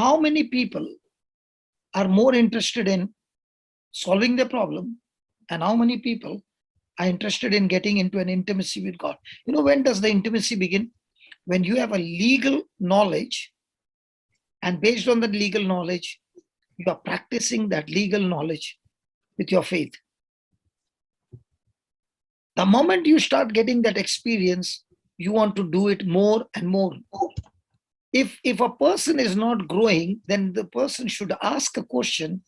how many people are more interested in solving their problem, and how many people are interested in getting into an intimacy with God? When does the intimacy begin? When you have a legal knowledge, and based on that legal knowledge, you are practicing that legal knowledge with your faith. The moment you start getting that experience, you want to do it more and more. If a person is not growing, then the person should ask a question: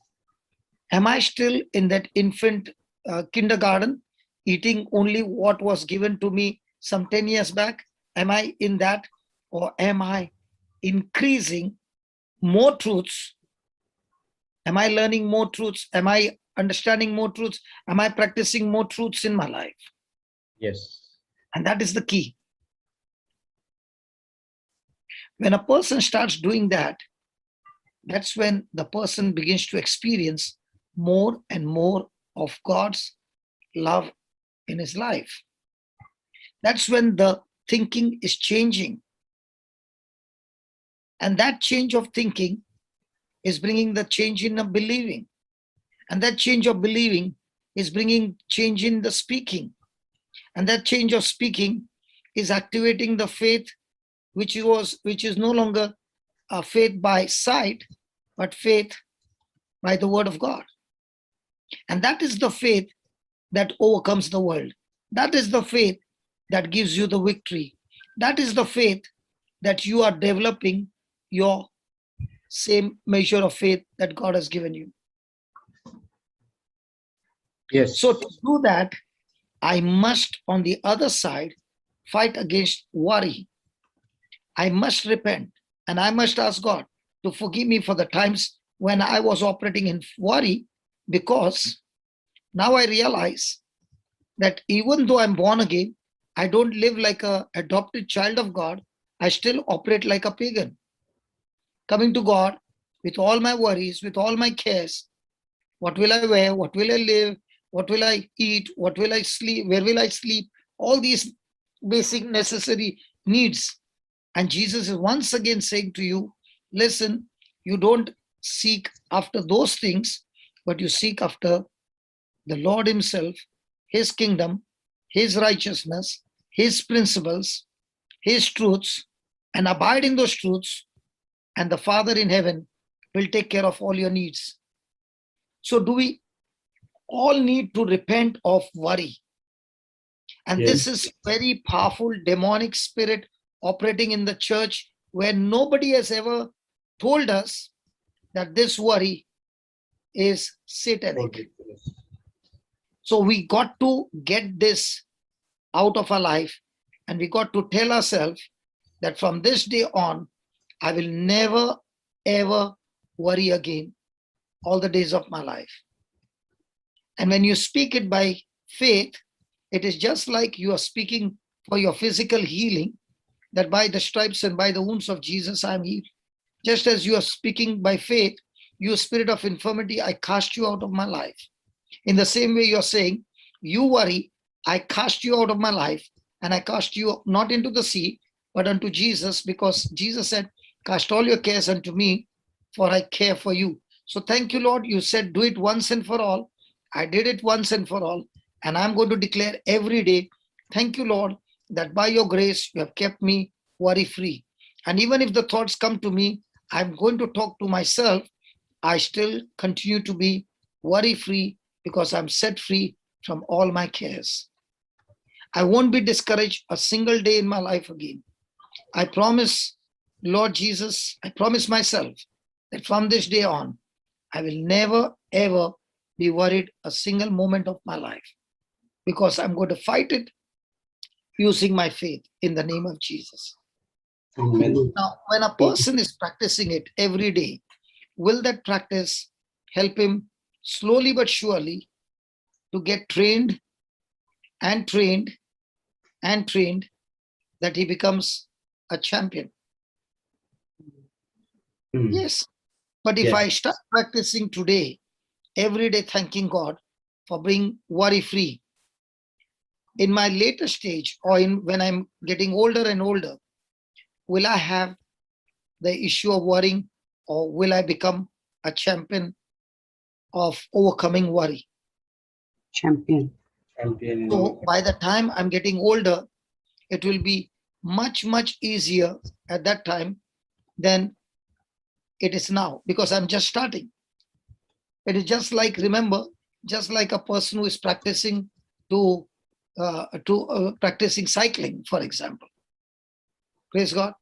am I still in that infant kindergarten, eating only what was given to me some 10 years back? Am I in that? Or am I increasing more truths? Am I learning more truths? Am I understanding more truths? Am I practicing more truths in my life? Yes. And that is the key. When a person starts doing that, that's when the person begins to experience more and more of God's love in his life. That's when the thinking is changing. And that change of thinking is bringing the change in the believing. And that change of believing is bringing change in the speaking. And that change of speaking is activating the faith, which is no longer a faith by sight, but faith by the word of God. And that is the faith that overcomes the world. That is the faith that gives you the victory. That is the faith that you are developing your same measure of faith that God has given you. Yes. So to do that, I must, on the other side, fight against worry. I must repent, and I must ask God to forgive me for the times when I was operating in worry, because now I realize that even though I'm born again, I don't live like an adopted child of God. I still operate like a pagan, coming to God with all my worries, with all my cares. What will I wear? What will I live? What will I eat? What will I sleep? Where will I sleep? All these basic necessary needs. And Jesus is once again saying to you, listen, you don't seek after those things, but you seek after the Lord himself, his kingdom, his righteousness, his principles, his truths, and abide in those truths, and the Father in heaven will take care of all your needs. So do we all need to repent of worry? And Yes. this is very powerful demonic spirit operating in the church, where nobody has ever told us that this worry is satanic. So we got to get this out of our life, and we got to tell ourselves that from this day on, I will never, ever worry again all the days of my life. And when you speak it by faith, it is just like you are speaking for your physical healing, that by the stripes and by the wounds of Jesus, I am healed. Just as you are speaking by faith, you spirit of infirmity, I cast you out of my life. In the same way, you're saying, you worry, I cast you out of my life, and I cast you not into the sea, but unto Jesus, because Jesus said, cast all your cares unto me, for I care for you. So thank you, Lord. You said, do it once and for all. I did it once and for all. And I'm going to declare every day, thank you, Lord, that by your grace, you have kept me worry-free. And even if the thoughts come to me, I'm going to talk to myself, I still continue to be worry-free, because I'm set free from all my cares. I won't be discouraged a single day in my life again. I promise, Lord Jesus, I promise myself that from this day on, I will never, ever be worried a single moment of my life, because I'm going to fight it using my faith in the name of Jesus. Amen. Now, when a person is practicing it every day, will that practice help him slowly but surely to get trained and trained and trained, that he becomes a champion? Yes. But if I start practicing today, every day, thanking God for being worry-free, in my later stage, or when I'm getting older and older, will I have the issue of worrying or will I become a champion of overcoming worry? Champion. Champion. So by the time I'm getting older, it will be much, much easier at that time than it is now, because I'm just starting. It is just like, remember, just like a person who is practicing practicing cycling, for example. Praise God.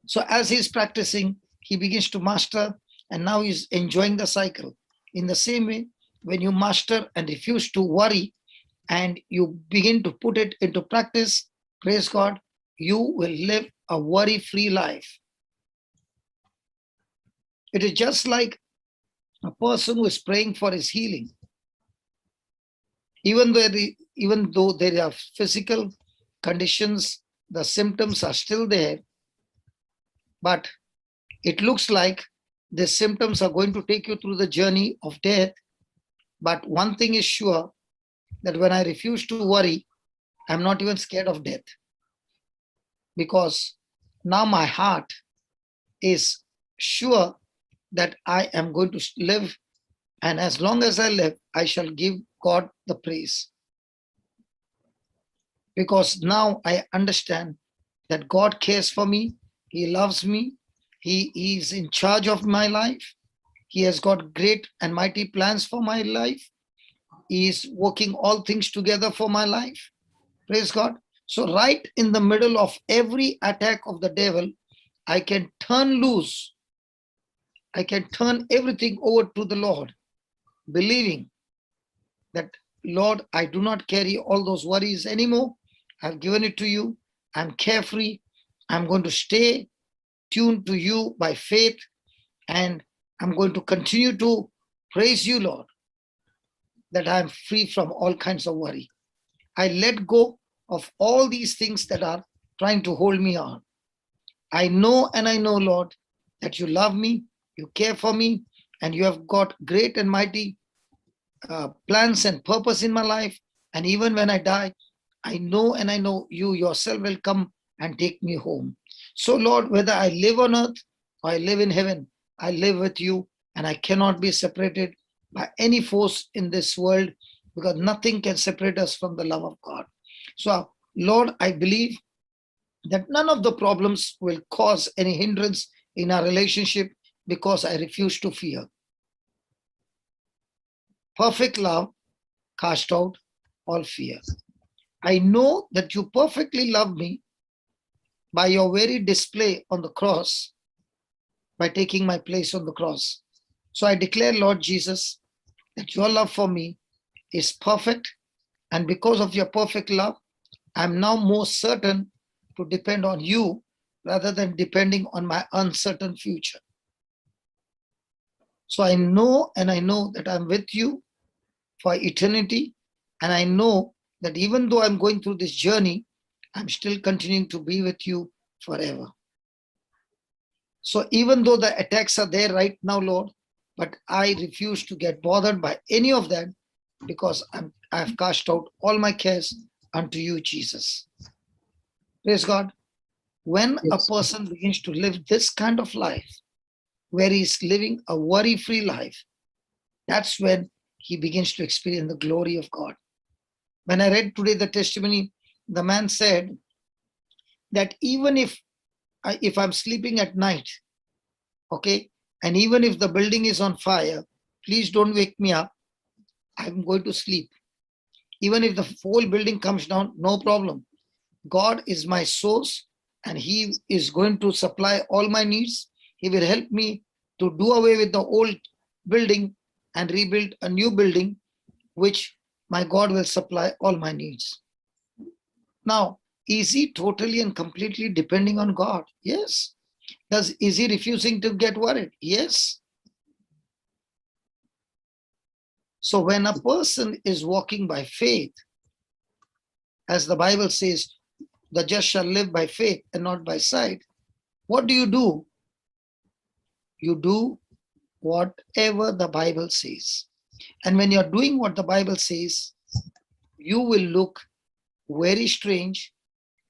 So as he's practicing, he begins to master, and now he's enjoying the cycle. In the same way, when you master and refuse to worry, and you begin to put it into practice, praise God, you will live a worry-free life. It is just like a person who is praying for his healing. Even though there are physical conditions, the symptoms are still there, but it looks like the symptoms are going to take you through the journey of death. But one thing is sure, that when I refuse to worry, I'm not even scared of death, because now my heart is sure that I am going to live, and as long as I live, I shall give God the praise. Because now I understand that God cares for me, He loves me, He is in charge of my life, He has got great and mighty plans for my life, He is working all things together for my life. Praise God. So right in the middle of every attack of the devil, I can turn loose. I can turn everything over to the Lord, believing that, Lord, I do not carry all those worries anymore. I've given it to you. I'm carefree. I'm going to stay tuned to you by faith, and I'm going to continue to praise you, Lord, that I'm free from all kinds of worry. I let go of all these things that are trying to hold me on. I know, and I know, Lord, that you love me, you care for me, and you have got great and mighty plans and purpose in my life. And even when I die, I know, and I know you yourself will come and take me home. So, Lord, whether I live on earth or I live in heaven, I live with you, and I cannot be separated by any force in this world, because nothing can separate us from the love of God. So, Lord, I believe that none of the problems will cause any hindrance in our relationship, because I refuse to fear. Perfect love cast out all fear. I know that you perfectly love me by your very display on the cross, by taking my place on the cross. So I declare, Lord Jesus, that your love for me is perfect, and because of your perfect love, I'm now more certain to depend on you rather than depending on my uncertain future. So I know, and I know that I'm with you for eternity, and I know that even though I'm going through this journey, I'm still continuing to be with you forever. So even though the attacks are there right now, Lord, but I refuse to get bothered by any of them, because I've cast out all my cares unto you, Jesus. Praise God. When a person begins to live this kind of life, where he's living a worry-free life, that's when he begins to experience the glory of God. When I read today the testimony, the man said that even if I'm sleeping at night, okay, and even if the building is on fire, please don't wake me up. I'm going to sleep. Even if the whole building comes down, no problem. God is my source, and He is going to supply all my needs. He will help me to do away with the old building and rebuild a new building, which my God will supply all my needs. Now, is he totally and completely depending on God? Yes. Is he refusing to get worried? Yes. So when a person is walking by faith, as the Bible says, the just shall live by faith and not by sight, what do? You do whatever the Bible says. And when you're doing what the Bible says, you will look very strange,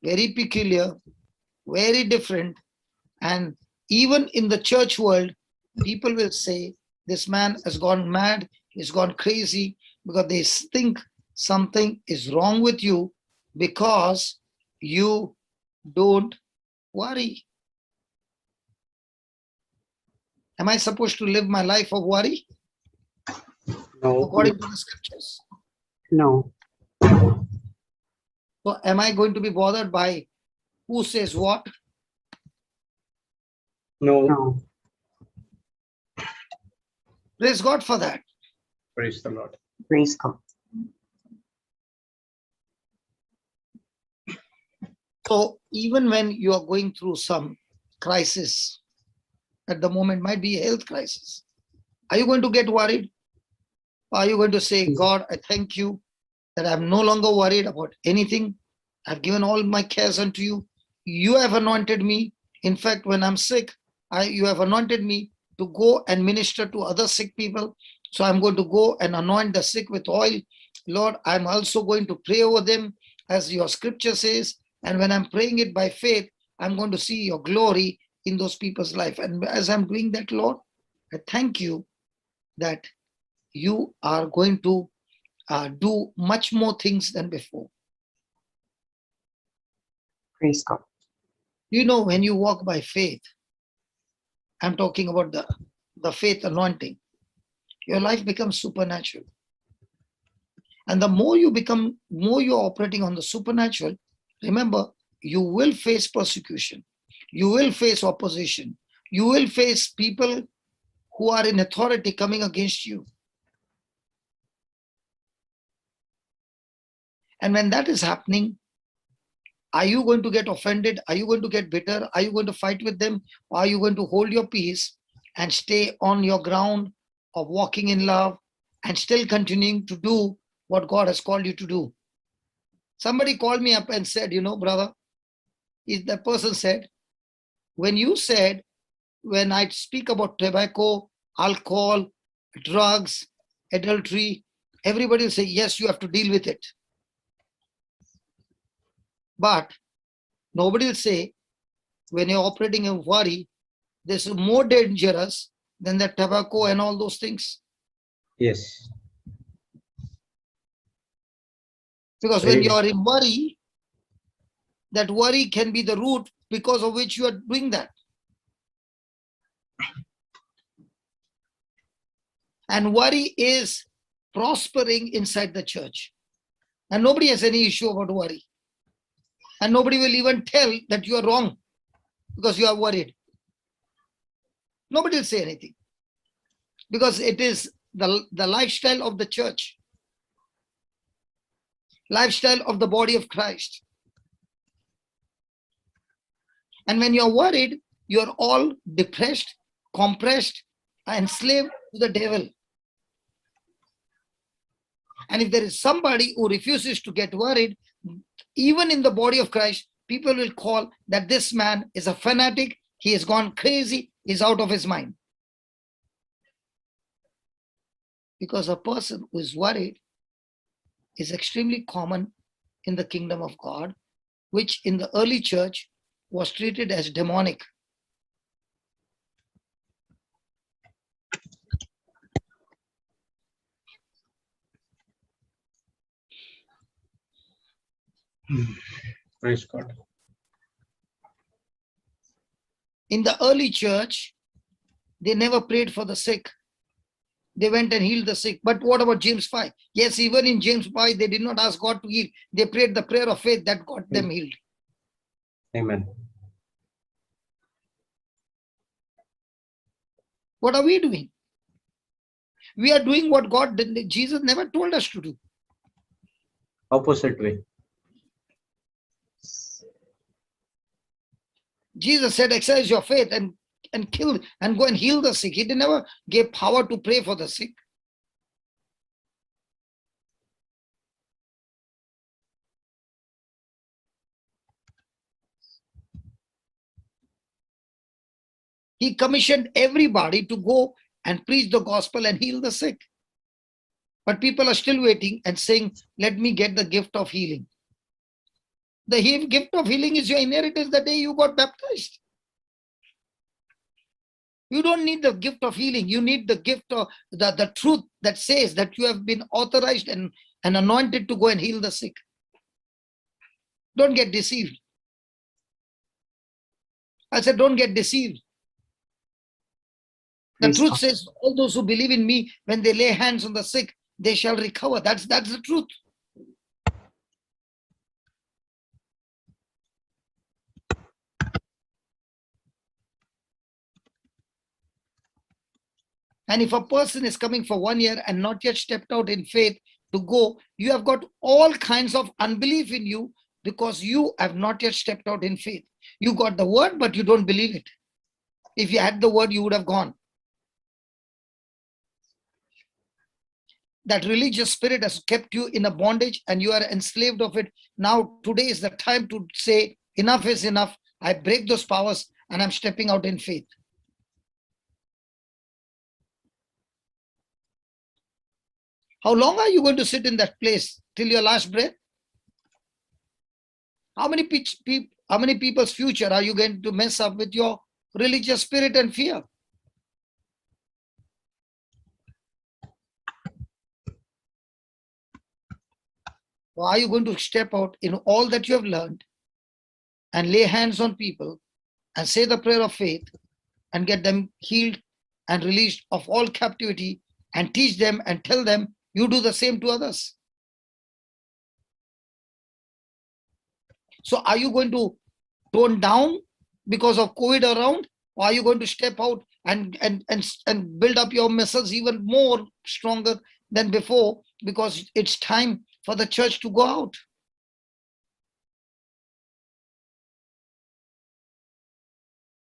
very peculiar, very different. And even in the church world, people will say, this man has gone mad, he's gone crazy, because they think something is wrong with you because you don't worry. Am I supposed to live my life of worry No. according to the scriptures? No. So am I going to be bothered by who says what? No. No. Praise God for that. Praise the Lord. Praise God. So even when you are going through some crisis, at the moment might be a health crisis, are you going to get worried? Or are you going to say, God, I thank you that I'm no longer worried about anything. I've given all my cares unto you. You have anointed me. In fact, when I'm sick, you have anointed me to go and minister to other sick people. So I'm going to go and anoint the sick with oil. Lord, I'm also going to pray over them as your scripture says. And when I'm praying it by faith, I'm going to see your glory in those people's life. And as I'm doing that, Lord, I thank you that you are going to do much more things than before. Praise God. You know, when you walk by faith, I'm talking about the faith anointing, your life becomes supernatural. And the more you become, more you're operating on the supernatural, remember, you will face persecution. You will face opposition. You will face people who are in authority coming against you. And when that is happening, are you going to get offended? Are you going to get bitter? Are you going to fight with them? Or are you going to hold your peace and stay on your ground of walking in love and still continuing to do what God has called you to do? Somebody called me up and said, you know, brother, the person said, when you said, when I speak about tobacco, alcohol, drugs, adultery, everybody will say, yes, you have to deal with it. But nobody will say, when you're operating in worry, this is more dangerous than the tobacco and all those things. Yes. Because when you are in worry, that worry can be the root because of which you are doing that. And worry is prospering inside the church. And nobody has any issue about worry. And nobody will even tell that you are wrong because you are worried. Nobody will say anything. Because it is the lifestyle of the church. Lifestyle of the body of Christ. And when you're worried, you're all depressed, compressed, enslaved to the devil. And if there is somebody who refuses to get worried, even in the body of Christ, people will call that this man is a fanatic, he has gone crazy, he's out of his mind. Because a person who is worried is extremely common in the kingdom of God, which in the early church was treated as demonic. Praise God. In the early church, they never prayed for the sick. They went and healed the sick. But what about James 5? Yes, even in James 5, they did not ask God to heal. They prayed the prayer of faith that got them healed. Amen. What are we doing? We are doing what God did. Jesus never told us to do. Opposite way. Jesus said, exercise your faith and kill and go and heal the sick. He never gave power to pray for the sick. He commissioned everybody to go and preach the gospel and heal the sick. But people are still waiting and saying, let me get the gift of healing. The gift of healing is your inheritance the day you got baptized. You don't need the gift of healing. You need the gift of the truth that says that you have been authorized and anointed to go and heal the sick. Don't get deceived. I said, don't get deceived. The Praise truth God. says, all those who believe in me, when they lay hands on the sick, they shall recover. That's the truth. And if a person is coming for 1 year and not yet stepped out in faith to go, you have got all kinds of unbelief in you because you have not yet stepped out in faith. You got the word, but you don't believe it. If you had the word, you would have gone. That religious spirit has kept you in a bondage and you are enslaved of it. Now, today is the time to say, enough is enough. I break those powers and I'm stepping out in faith. How long are you going to sit in that place? Till your last breath? How many people's future are you going to mess up with your religious spirit and fear? Or are you going to step out in all that you have learned and lay hands on people and say the prayer of faith and get them healed and released of all captivity and teach them and tell them you do the same to others? So are you going to tone down because of COVID around, or are you going to step out and build up your muscles even more stronger than before, because it's time for the church to go out?